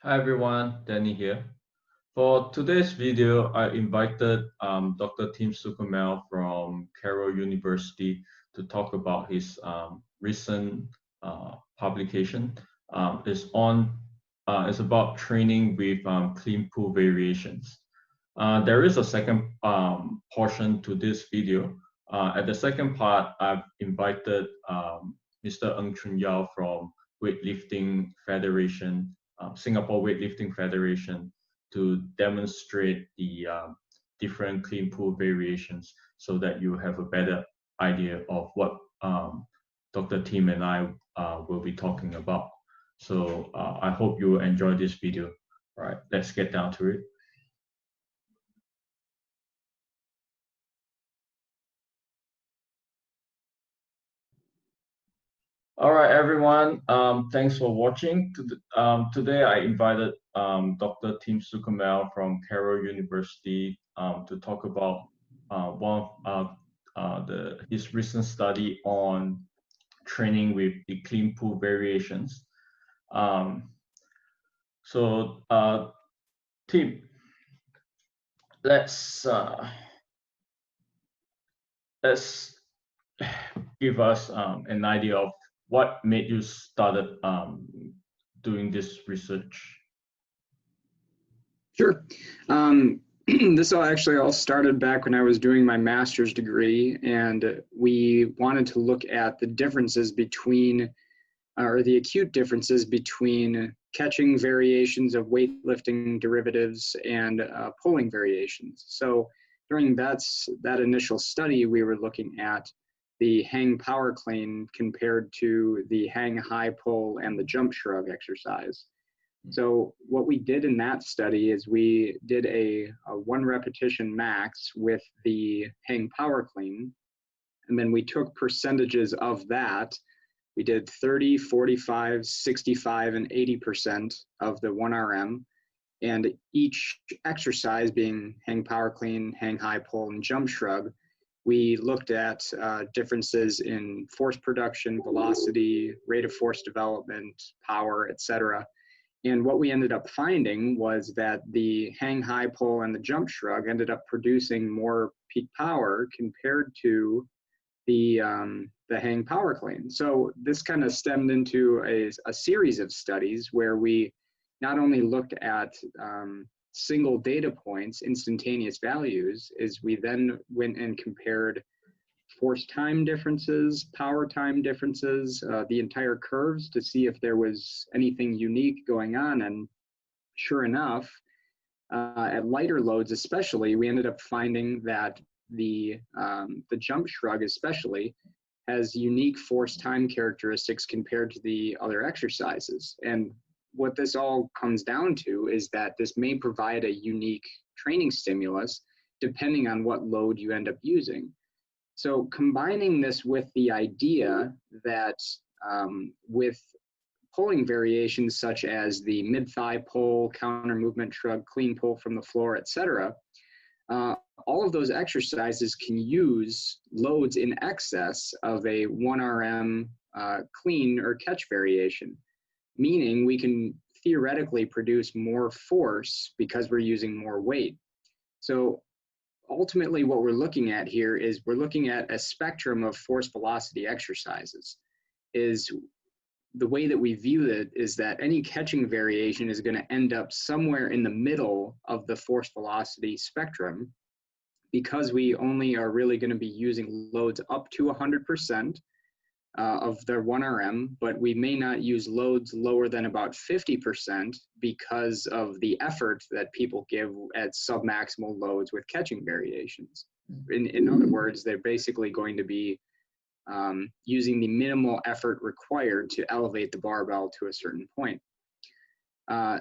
Hi everyone, Danny here. For today's video, I invited Dr. Tim Suchomel from Carroll University to talk about his recent publication. It's about training with clean pool variations. There is a second portion to this video. At the second part, I've invited Mr. Ng Choon Yeow from Weightlifting Federation, Singapore Weightlifting Federation, to demonstrate the different clean pool variations so that you have a better idea of what Dr. Tim and I will be talking about. So I hope you enjoy this video. All right, let's get down to it. All right, everyone. Thanks for watching. Today, I invited Dr. Tim Suchomel from Carroll University to talk about his recent study on training with the clean pool variations. Tim, let's give us an idea of what made you started doing this research. Sure. This all started back when I was doing my master's degree, and we wanted to look at the differences between, or the acute differences between catching variations of weightlifting derivatives and pulling variations. So during that initial study, we were looking at the hang power clean compared to the hang high pull and the jump shrug exercise. So what we did in that study is we did a 1 repetition max with the hang power clean, and then we took percentages of that. We did 30, 45, 65, and 80% of the 1RM, and each exercise being hang power clean, hang high pull, and jump shrug, we looked at differences in force production, velocity, rate of force development, power, etc. And what we ended up finding was that the hang high pull and the jump shrug ended up producing more peak power compared to the hang power clean. So this kind of stemmed into a series of studies where we not only looked at single data points, instantaneous values, is we then went and compared force time differences, power time differences, the entire curves to see if there was anything unique going on. And sure enough, at lighter loads especially, we ended up finding that the jump shrug especially has unique force time characteristics compared to the other exercises. And what this all comes down to is that this may provide a unique training stimulus depending on what load you end up using. So combining this with the idea that with pulling variations such as the mid-thigh pull, counter movement shrug, clean pull from the floor, etc., all of those exercises can use loads in excess of a 1RM clean or catch variation, meaning we can theoretically produce more force because we're using more weight. So ultimately what we're looking at here is we're looking at a spectrum of force velocity exercises. Is the way that we view it is that any catching variation is going to end up somewhere in the middle of the force velocity spectrum, because we only are really going to be using loads up to 100% of their 1RM, but we may not use loads lower than about 50% because of the effort that people give at submaximal loads with catching variations. In other words, they're basically going to be using the minimal effort required to elevate the barbell to a certain point.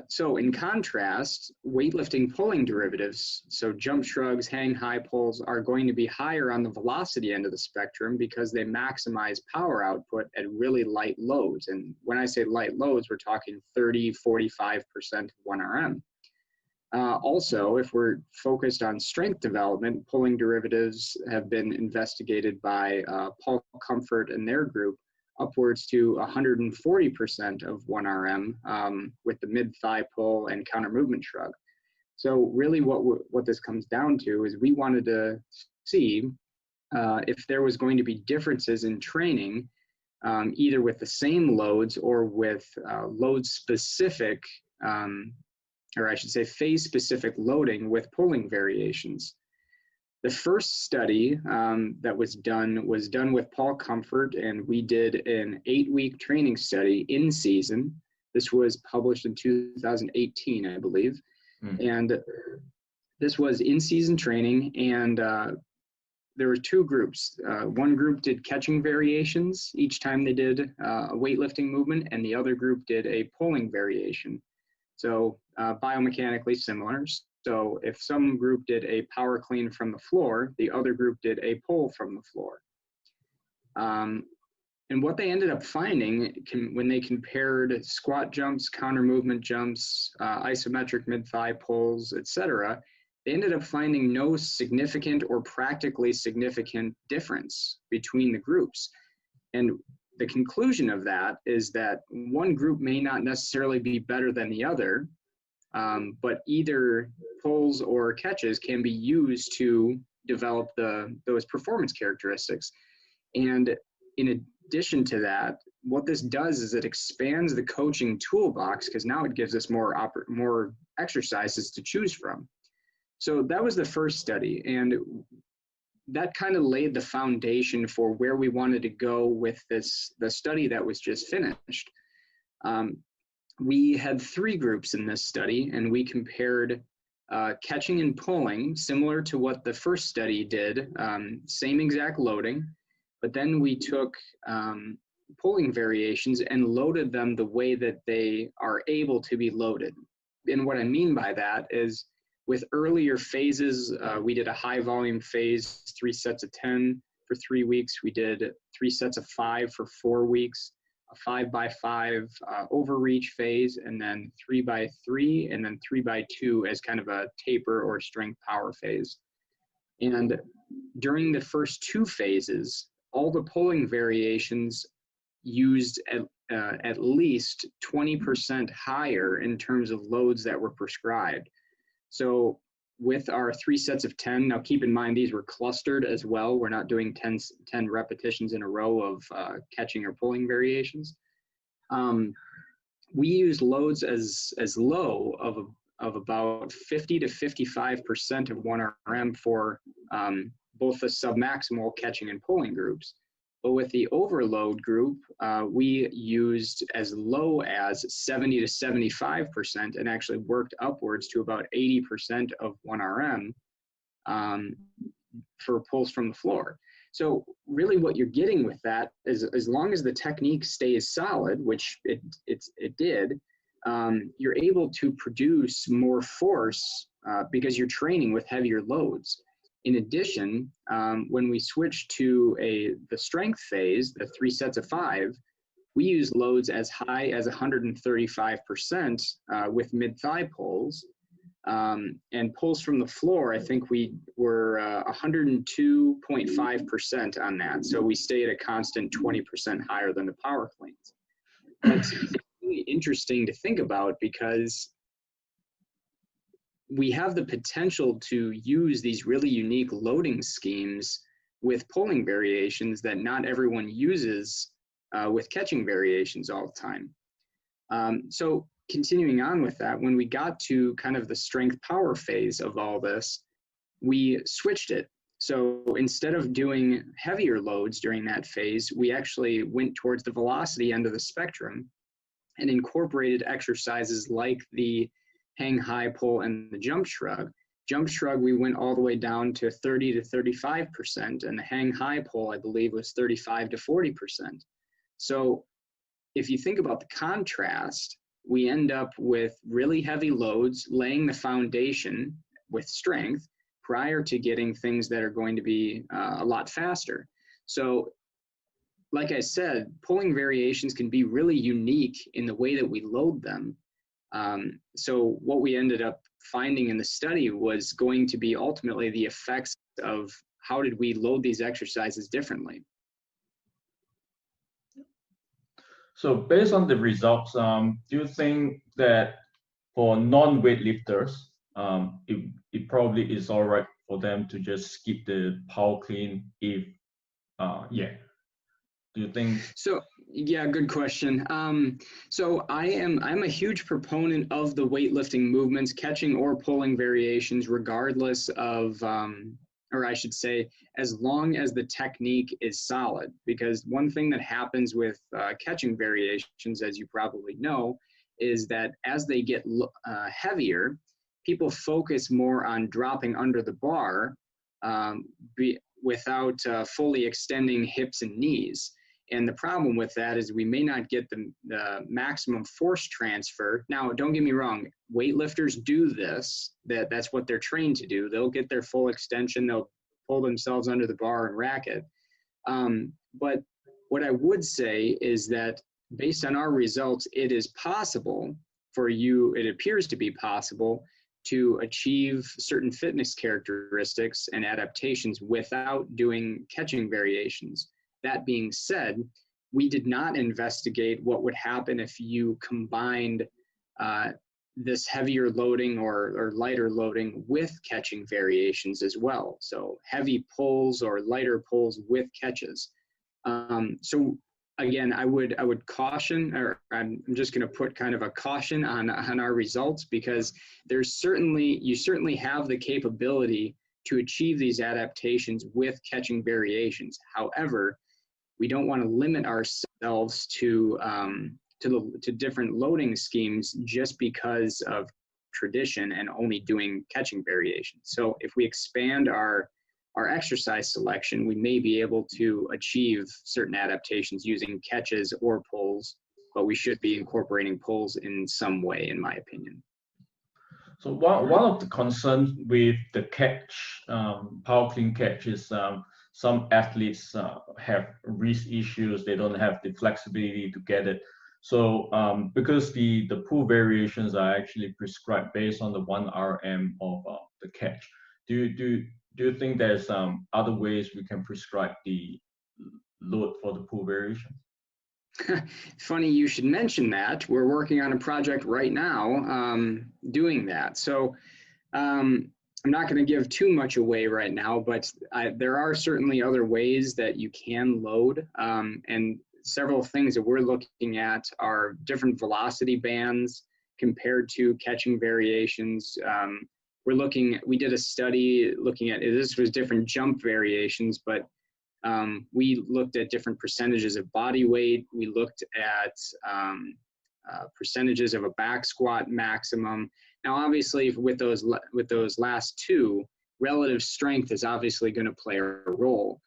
So in contrast, weightlifting pulling derivatives, so jump shrugs, hang high pulls, are going to be higher on the velocity end of the spectrum because they maximize power output at really light loads. And when I say light loads, we're talking 30, 45% of 1RM. Also, if we're focused on strength development, pulling derivatives have been investigated by Paul Comfort and their group upwards to 140% of 1RM with the mid-thigh pull and counter movement shrug. So really what this comes down to is we wanted to see if there was going to be differences in training, either with the same loads or with load-specific, or I should say phase-specific loading with pulling variations. The first study that was done with Paul Comfort, and we did an 8-week training study in season. This was published in 2018, I believe. And this was in-season training, and there were 2 groups. One group did catching variations each time they did a weightlifting movement, and the other group did a pulling variation. So biomechanically similar. So if some group did a power clean from the floor, the other group did a pull from the floor. And what they ended up finding when they compared squat jumps, counter movement jumps, isometric mid-thigh pulls, etc., they ended up finding no significant or practically significant difference between the groups. And the conclusion of that is that one group may not necessarily be better than the other, but either pulls or catches can be used to develop those performance characteristics. And in addition to that, what this does is it expands the coaching toolbox, because now it gives us more exercises to choose from. So that was the first study, and that kind of laid the foundation for where we wanted to go with the study that was just finished. We had 3 groups in this study, and we compared catching and pulling, similar to what the first study did, same exact loading, but then we took pulling variations and loaded them the way that they are able to be loaded. And what I mean by that is, with earlier phases, we did a high volume phase, 3 sets of 10 for 3 weeks. We did 3 sets of 5 for 4 weeks, a 5x5 overreach phase, and then 3x3, and then 3x2 as kind of a taper or strength power phase. And during the first 2 phases, all the pulling variations used at least 20% higher in terms of loads that were prescribed. So with our 3 sets of 10, now keep in mind these were clustered as well. We're not doing 10 repetitions in a row of catching or pulling variations. We use loads as low of about 50 to 55% of 1RM for both the submaximal catching and pulling groups. But with the overload group, we used as low as 70 to 75% and actually worked upwards to about 80% of 1RM for pulls from the floor. So really what you're getting with that is, as long as the technique stays solid, which it did, you're able to produce more force because you're training with heavier loads. In addition, when we switched to the strength phase, the 3 sets of 5, we use loads as high as 135% with mid-thigh pulls. And pulls from the floor, I think we were 102.5% on that. So we stay at a constant 20% higher than the power cleans. That's really interesting to think about, because we have the potential to use these really unique loading schemes with pulling variations that not everyone uses with catching variations all the time. So continuing on with that, when we got to kind of the strength power phase of all this, we switched it. So instead of doing heavier loads during that phase, we actually went towards the velocity end of the spectrum and incorporated exercises like the hang high pull and the jump shrug. Jump shrug, we went all the way down to 30 to 35%, and the hang high pull, I believe, was 35 to 40%. So if you think about the contrast, we end up with really heavy loads, laying the foundation with strength prior to getting things that are going to be a lot faster. So like I said, pulling variations can be really unique in the way that we load them. So what we ended up finding in the study was going to be ultimately the effects of how did we load these exercises differently. So based on the results, do you think that for non-weightlifters, it probably is all right for them to just skip the power clean if, yeah, do you think? So yeah, good question. So I'm a huge proponent of the weightlifting movements, catching or pulling variations, regardless of, or I should say, as long as the technique is solid. Because one thing that happens with catching variations, as you probably know, is that as they get heavier, people focus more on dropping under the bar without fully extending hips and knees. And the problem with that is we may not get the maximum force transfer. Now, don't get me wrong, weightlifters do this. That's what they're trained to do. They'll get their full extension. They'll pull themselves under the bar and rack it. But what I would say is that based on our results, it is possible for you, it appears to be possible to achieve certain fitness characteristics and adaptations without doing catching variations. That being said, we did not investigate what would happen if you combined this heavier loading or lighter loading with catching variations as well. So heavy pulls or lighter pulls with catches. So again, I would caution, or I'm just going to put kind of a caution on our results, because you certainly have the capability to achieve these adaptations with catching variations. However, we don't want to limit ourselves to different loading schemes just because of tradition and only doing catching variations. So if we expand our exercise selection, we may be able to achieve certain adaptations using catches or pulls, but we should be incorporating pulls in some way, in my opinion. So one of the concerns with the catch, power clean catch, is some athletes have wrist issues. They don't have the flexibility to get it. So because the pull variations are actually prescribed based on the 1 RM of the catch, do you think there's other ways we can prescribe the load for the pull variation? Funny you should mention that. We're working on a project right now doing that. So I'm not going to give too much away right now, but there are certainly other ways that you can load. And several things that we're looking at are different velocity bands compared to catching variations. We did a study looking at, this was different jump variations, but we looked at different percentages of body weight. We looked at percentages of a back squat maximum. Now, obviously, with those last two, relative strength is obviously going to play a role.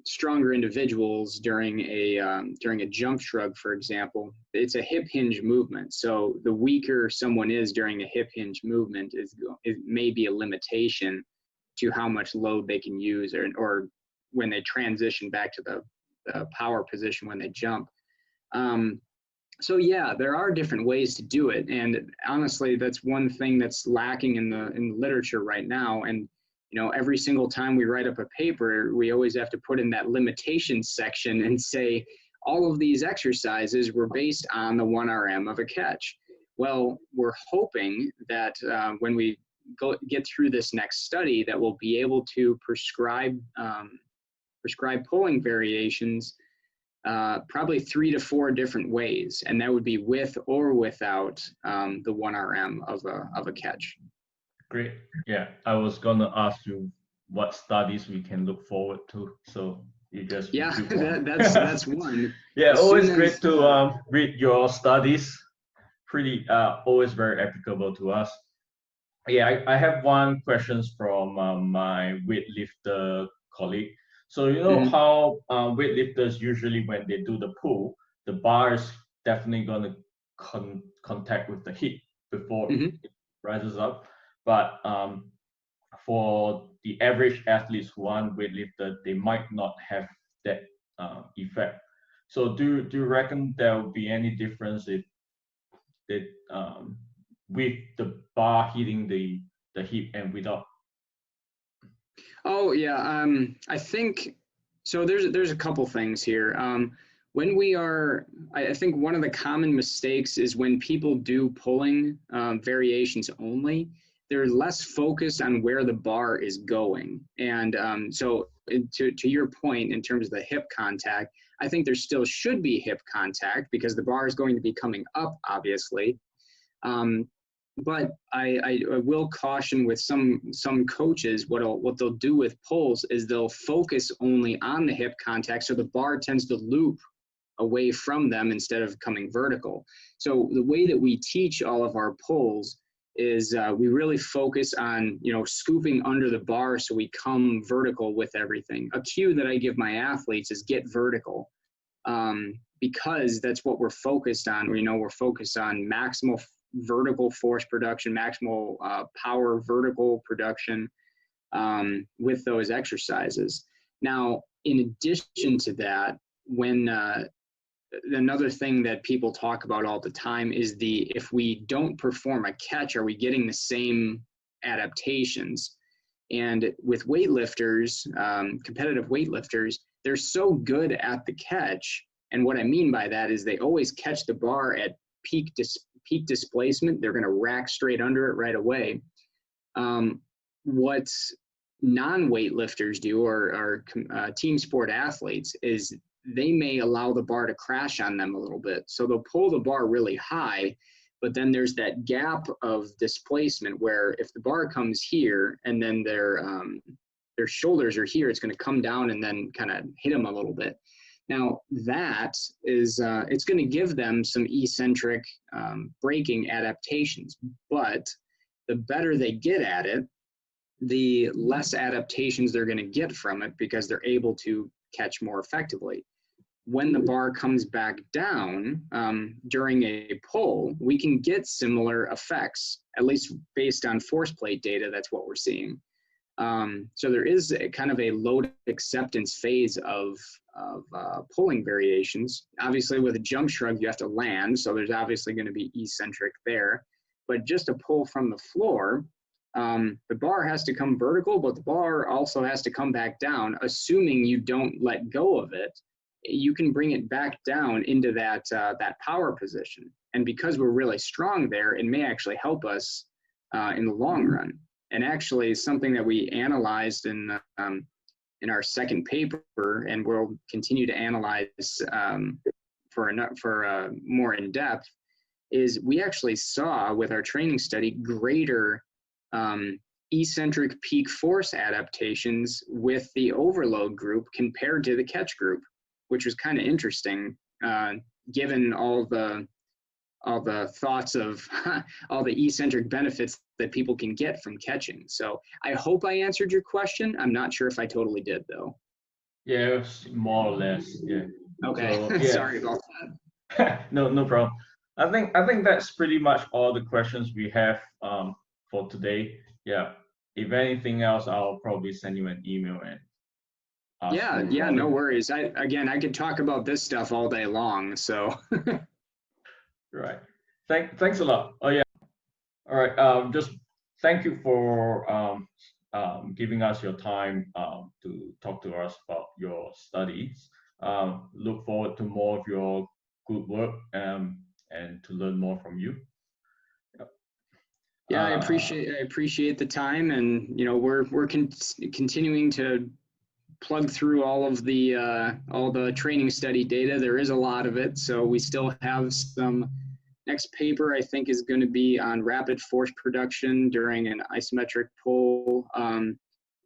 Stronger individuals during a jump shrug, for example, it's a hip hinge movement. So the weaker someone is during a hip hinge movement, it may be a limitation to how much load they can use, or when they transition back to the power position when they jump. So yeah, there are different ways to do it, and honestly, that's one thing that's lacking in the literature right now. And every single time we write up a paper, we always have to put in that limitations section and say all of these exercises were based on the 1 RM of a catch. Well, we're hoping that when we get through this next study, that we'll be able to prescribe pulling variations probably 3 to 4 different ways, and that would be with or without the 1 RM of a catch. Great. Yeah, I was gonna ask you what studies we can look forward to. So you just that's one. Yeah, always great to read your studies. Pretty always very applicable to us. Yeah, I have one questions from my weightlifter colleague. So how weightlifters usually, when they do the pull, the bar is definitely gonna contact with the hip before it rises up. But for the average athletes who aren't weightlifter, they might not have that effect. So do you reckon there will be any difference if with the bar hitting the hip and without? Oh yeah, I think so. There's a couple things here. When we are, I think one of the common mistakes is when people do pulling variations only, they're less focused on where the bar is going. And so to your point, in terms of the hip contact, I think there still should be hip contact because the bar is going to be coming up, obviously. But I will caution with some coaches, what they'll do with pulls is they'll focus only on the hip contact, so the bar tends to loop away from them instead of coming vertical. So the way that we teach all of our pulls is we really focus on, scooping under the bar so we come vertical with everything. A cue that I give my athletes is get vertical, because that's what we're focused on. We're focused on maximal vertical force production, maximal power vertical production with those exercises. Now, in addition to that, when another thing that people talk about all the time is if we don't perform a catch, are we getting the same adaptations? And with weightlifters, competitive weightlifters, they're so good at the catch. And what I mean by that is they always catch the bar at peak displacement. They're going to rack straight under it right away. What non-weightlifters do, or team sport athletes, is they may allow the bar to crash on them a little bit. So they'll pull the bar really high, but then there's that gap of displacement where if the bar comes here and then their shoulders are here, it's going to come down and then kind of hit them a little bit. Now that is, it's going to give them some eccentric braking adaptations, but the better they get at it, the less adaptations they're going to get from it because they're able to catch more effectively. When the bar comes back down during a pull, we can get similar effects, at least based on force plate data. That's what we're seeing. So there is kind of a load acceptance phase of pulling variations. Obviously, with a jump shrug, you have to land, so there's obviously going to be eccentric there. But just a pull from the floor, the bar has to come vertical, but the bar also has to come back down. Assuming you don't let go of it, you can bring it back down into that power position. And because we're really strong there, it may actually help us in the long run. And actually, something that we analyzed in our second paper, and we'll continue to analyze for more in depth, is we actually saw with our training study greater eccentric peak force adaptations with the overload group compared to the catch group, which was kind of interesting, given all the thoughts of all the eccentric benefits that people can get from catching. So I hope I answered your question. I'm not sure if I totally did, though. Yeah, it was more or less. Yeah. Okay. So, yeah. Sorry about that. No problem. I think that's pretty much all the questions we have for today. Yeah. If anything else, I'll probably send you an email and ask. Yeah, no worries. I could talk about this stuff all day long. So. Right. Thanks a lot. Oh yeah. All right. Just thank you for giving us your time to talk to us about your studies. Look forward to more of your good work and to learn more from you. Yeah, I appreciate the time, and we're continuing to plug through all the training study data. There is a lot of it, so we still have some. Next paper, I think, is going to be on rapid force production during an isometric pull.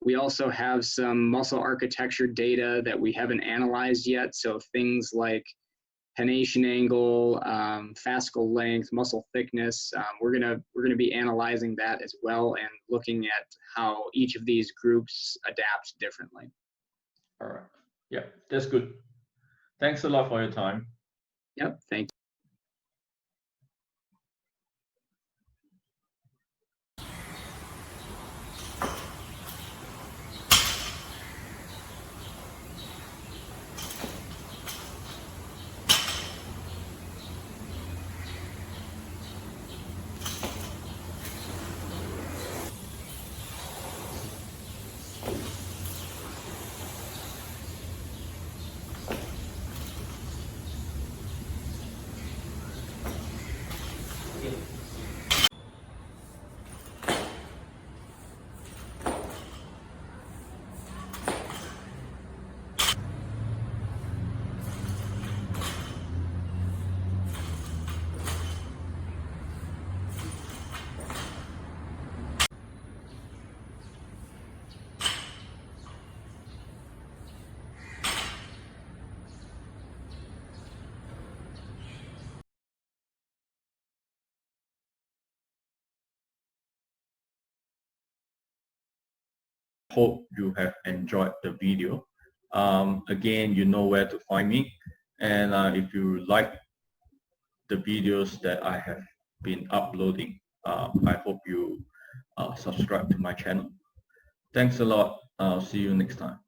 We also have some muscle architecture data that we haven't analyzed yet. So things like pennation angle, fascicle length, muscle thickness. We're gonna be analyzing that as well and looking at how each of these groups adapt differently. All right. Yeah, that's good. Thanks a lot for your time. Yep. Thank you. hope you have enjoyed the video. Again, you know where to find me. And if you like the videos that I have been uploading, I hope you subscribe to my channel. Thanks a lot. I'll see you next time.